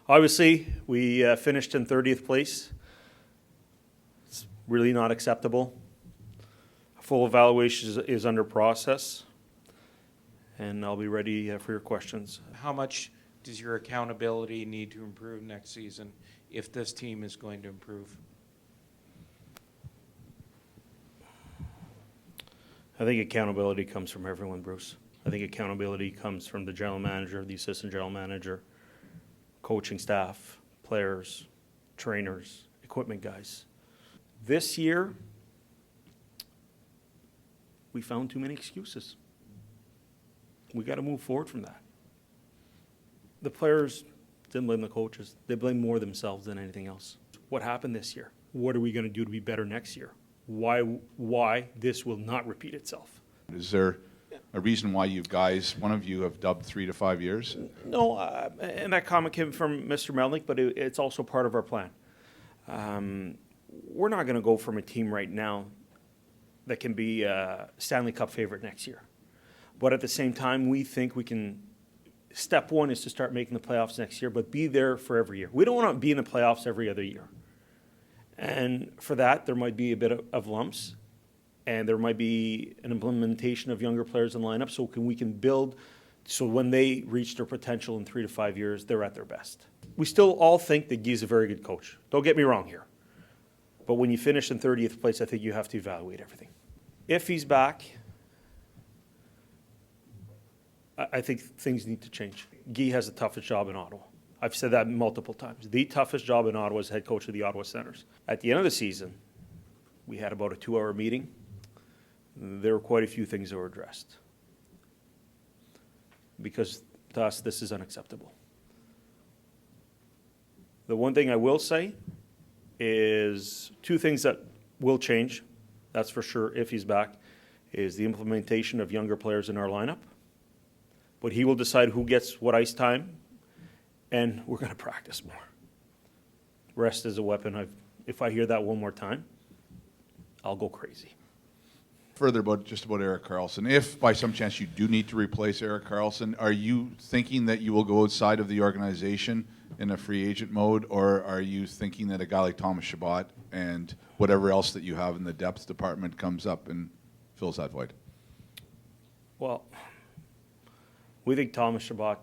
Obviously, we finished in 30th place. It's really not acceptable. A full evaluation is under process, and I'll be ready for your questions. How much does your accountability need to improve next season if this team is going to improve? I think accountability comes from everyone, Bruce. I think accountability comes from the general manager, the assistant general manager, coaching staff, players, trainers, equipment guys. This year, we found too many excuses. We got to move forward from that. The players didn't blame the coaches. They blame more themselves than anything else. What happened this year? What are we going to do to be better next year? Why this will not repeat itself? Is there a reason why you guys, one of you, have dubbed 3 to 5 years? No, and that comment came from Mr. Melnick, but it's also part of our plan. We're not going to go from a team right now that can be a Stanley Cup favorite next year. But at the same time, we think we can. Step one is to start making the playoffs next year, but be there for every year. We don't want to be in the playoffs every other year. And for that, there might be a bit of lumps, and there might be an implementation of younger players in lineup so we can build so when they reach their potential in 3 to 5 years, they're at their best. We still all think that Guy's a very good coach. Don't get me wrong here. But when you finish in 30th place, I think you have to evaluate everything. If he's back, I think things need to change. Guy has the toughest job in Ottawa. I've said that multiple times. The toughest job in Ottawa is head coach of the Ottawa Senators. At the end of the season, we had about a 2-hour meeting. There were quite a few things that were addressed. Because to us, this is unacceptable. The one thing I will say is 2 things that will change, that's for sure if he's back, is the implementation of younger players in our lineup. But he will decide who gets what ice time, and we're going to practice more. Rest is a weapon. If I hear that one more time, I'll go crazy. Further about Erik Karlsson, if by some chance you do need to replace Erik Karlsson, are you thinking that you will go outside of the organization in a free agent mode, or are you thinking that a guy like Thomas Chabot and whatever else that you have in the depth department comes up and fills that void? Well, we think Thomas Chabot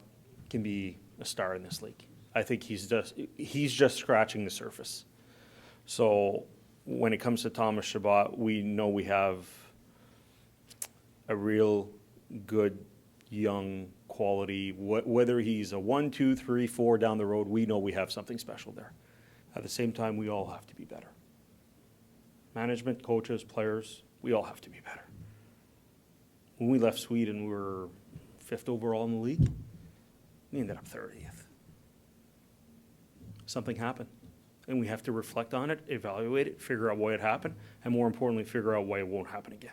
can be a star in this league. I think he's just scratching the surface. So when it comes to Thomas Chabot, we know we have a real good, young, quality, whether he's a 1, 2, 3, 4 down the road, we know we have something special there. At the same time, we all have to be better. Management, coaches, players, we all have to be better. When we left Sweden, we were 5th overall in the league. We ended up 30th. Something happened. And we have to reflect on it, evaluate it, figure out why it happened, and more importantly, figure out why it won't happen again.